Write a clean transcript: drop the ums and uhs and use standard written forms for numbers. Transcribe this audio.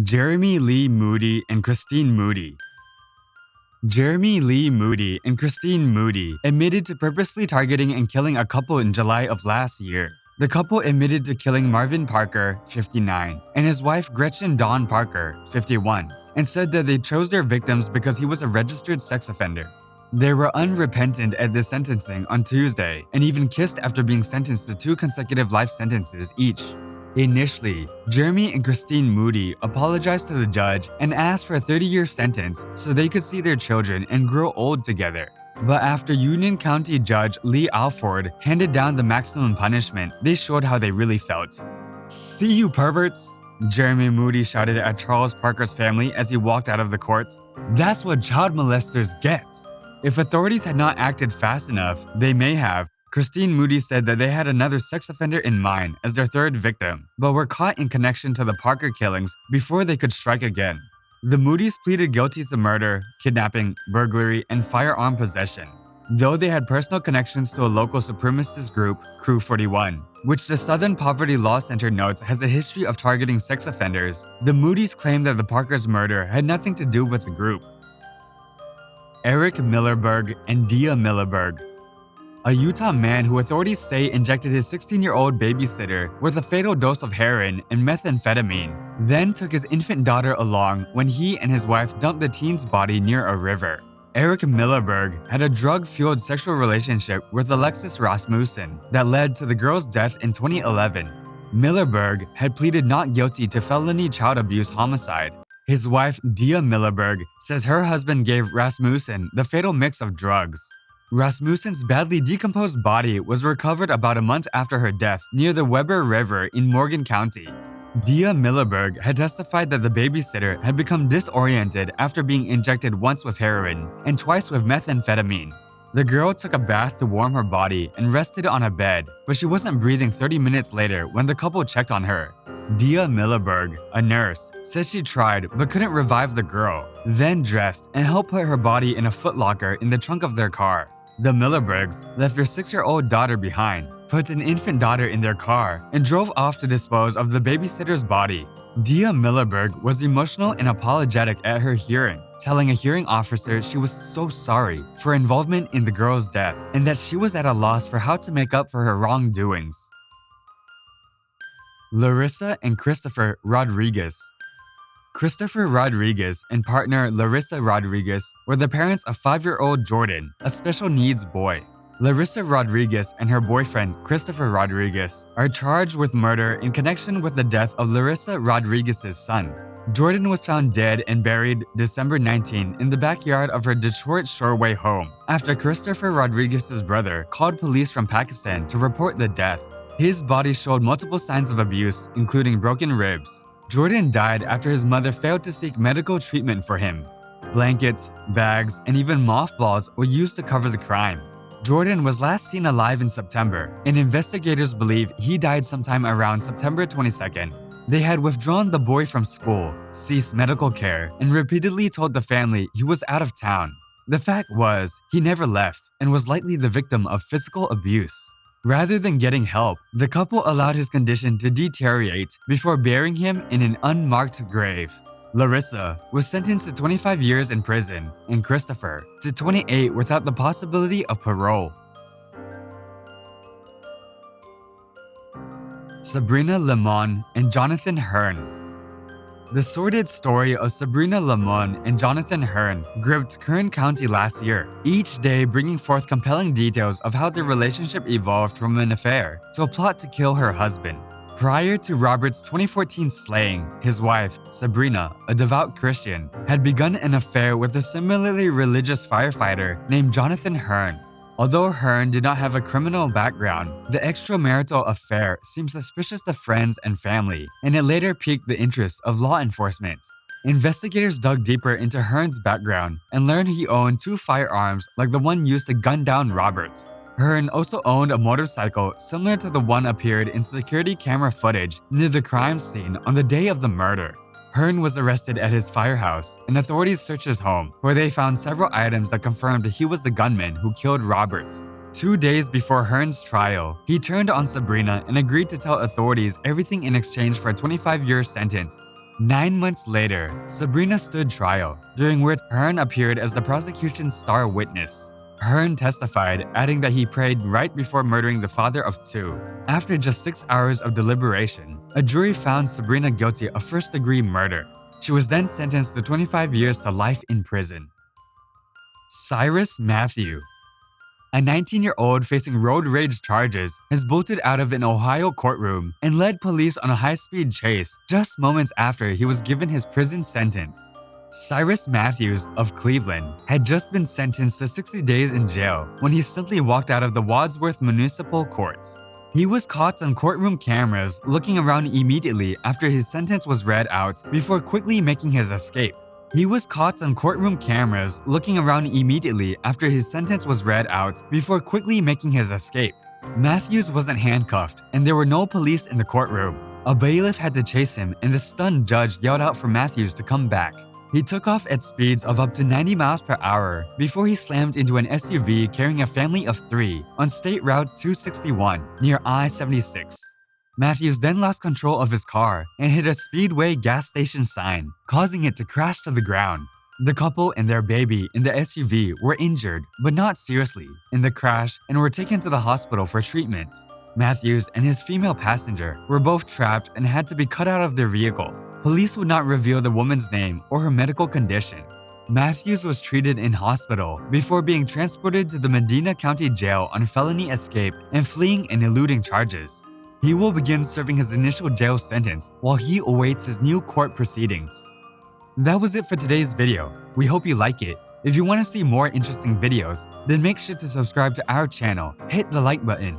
Jeremy Lee Moody and Christine Moody. Jeremy Lee Moody and Christine Moody admitted to purposely targeting and killing a couple in July of last year. The couple admitted to killing Marvin Parker, 59, and his wife Gretchen Dawn Parker, 51, and said that they chose their victims because he was a registered sex offender. They were unrepentant at the sentencing on Tuesday and even kissed after being sentenced to 2 consecutive life sentences each. Initially, Jeremy and Christine Moody apologized to the judge and asked for a 30-year sentence so they could see their children and grow old together. But after Union County Judge Lee Alford handed down the maximum punishment, they showed how they really felt. "See you, perverts!" Jeremy Moody shouted at Charles Parker's family as he walked out of the court. "That's what child molesters get." If authorities had not acted fast enough, they may have. Christine Moody said that they had another sex offender in mind as their 3rd victim, but were caught in connection to the Parker killings before they could strike again. The Moodys pleaded guilty to murder, kidnapping, burglary, and firearm possession, though they had personal connections to a local supremacist group, Crew 41, which the Southern Poverty Law Center notes has a history of targeting sex offenders. The Moodys claimed that the Parkers' murder had nothing to do with the group. Eric Millerberg and Dia Millerberg. A Utah man who authorities say injected his 16-year-old babysitter with a fatal dose of heroin and methamphetamine, then took his infant daughter along when he and his wife dumped the teen's body near a river. Eric Millerberg had a drug-fueled sexual relationship with Alexis Rasmussen that led to the girl's death in 2011. Millerberg had pleaded not guilty to felony child abuse homicide. His wife, Dia Millerberg, says her husband gave Rasmussen the fatal mix of drugs. Rasmussen's badly decomposed body was recovered about a month after her death near the Weber River in Morgan County. Dia Millerberg had testified that the babysitter had become disoriented after being injected once with heroin and twice with methamphetamine. The girl took a bath to warm her body and rested on a bed, but she wasn't breathing 30 minutes later when the couple checked on her. Dia Millerberg, a nurse, said she tried but couldn't revive the girl, then dressed and helped put her body in a footlocker in the trunk of their car. The Millerbergs left their 6-year-old daughter behind, put an infant daughter in their car, and drove off to dispose of the babysitter's body. Dia Millerberg was emotional and apologetic at her hearing, telling a hearing officer she was so sorry for involvement in the girl's death and that she was at a loss for how to make up for her wrongdoings. Larissa and Christopher Rodriguez. Christopher Rodriguez and partner Larissa Rodriguez were the parents of 5-year-old Jordan, a special needs boy. Larissa Rodriguez and her boyfriend, Christopher Rodriguez, are charged with murder in connection with the death of Larissa Rodriguez's son. Jordan was found dead and buried December 19 in the backyard of her Detroit Shoreway home after Christopher Rodriguez's brother called police from Pakistan to report the death. His body showed multiple signs of abuse, including broken ribs. Jordan died after his mother failed to seek medical treatment for him. Blankets, bags, and even mothballs were used to cover the crime. Jordan was last seen alive in September, and investigators believe he died sometime around September 22nd. They had withdrawn the boy from school, ceased medical care, and repeatedly told the family he was out of town. The fact was, he never left and was likely the victim of physical abuse. Rather than getting help, the couple allowed his condition to deteriorate before burying him in an unmarked grave. Larissa was sentenced to 25 years in prison, and Christopher to 28 without the possibility of parole. Sabrina Lemon and Jonathan Hearn. The sordid story of Sabrina Lemon and Jonathan Hearn gripped Kern County last year, each day bringing forth compelling details of how their relationship evolved from an affair to a plot to kill her husband. Prior to Robert's 2014 slaying, his wife, Sabrina, a devout Christian, had begun an affair with a similarly religious firefighter named Jonathan Hearn. Although Hearn did not have a criminal background, the extramarital affair seemed suspicious to friends and family, and it later piqued the interest of law enforcement. Investigators dug deeper into Hearn's background and learned he owned 2 firearms like the one used to gun down Robert. Hearn also owned a motorcycle similar to the one appeared in security camera footage near the crime scene on the day of the murder. Hearn was arrested at his firehouse, and authorities searched his home, where they found several items that confirmed he was the gunman who killed Robert. 2 days before Hearn's trial, he turned on Sabrina and agreed to tell authorities everything in exchange for a 25-year sentence. 9 months later, Sabrina stood trial, during which Hearn appeared as the prosecution's star witness. Hearn testified, adding that he prayed right before murdering the father of two. After just 6 hours of deliberation, a jury found Sabrina guilty of first-degree murder. She was then sentenced to 25 years to life in prison. Cyrus Matthew. A 19-year-old facing road rage charges has bolted out of an Ohio courtroom and led police on a high-speed chase just moments after he was given his prison sentence. Cyrus Matthews of Cleveland had just been sentenced to 60 days in jail when he simply walked out of the Wadsworth Municipal Courts. He was caught on courtroom cameras looking around immediately after his sentence was read out before quickly making his escape. Matthews wasn't handcuffed, and there were no police in the courtroom. A bailiff had to chase him, and the stunned judge yelled out for Matthews to come back. He took off at speeds of up to 90 miles per hour before he slammed into an SUV carrying a family of 3 on State Route 261 near I-76. Matthews then lost control of his car and hit a Speedway gas station sign, causing it to crash to the ground. The couple and their baby in the SUV were injured, but not seriously, in the crash and were taken to the hospital for treatment. Matthews and his female passenger were both trapped and had to be cut out of their vehicle. Police would not reveal the woman's name or her medical condition. Matthews was treated in hospital before being transported to the Medina County Jail on felony escape and fleeing and eluding charges. He will begin serving his initial jail sentence while he awaits his new court proceedings. That was it for today's video. We hope you like it. If you want to see more interesting videos, then make sure to subscribe to our channel, hit the like button,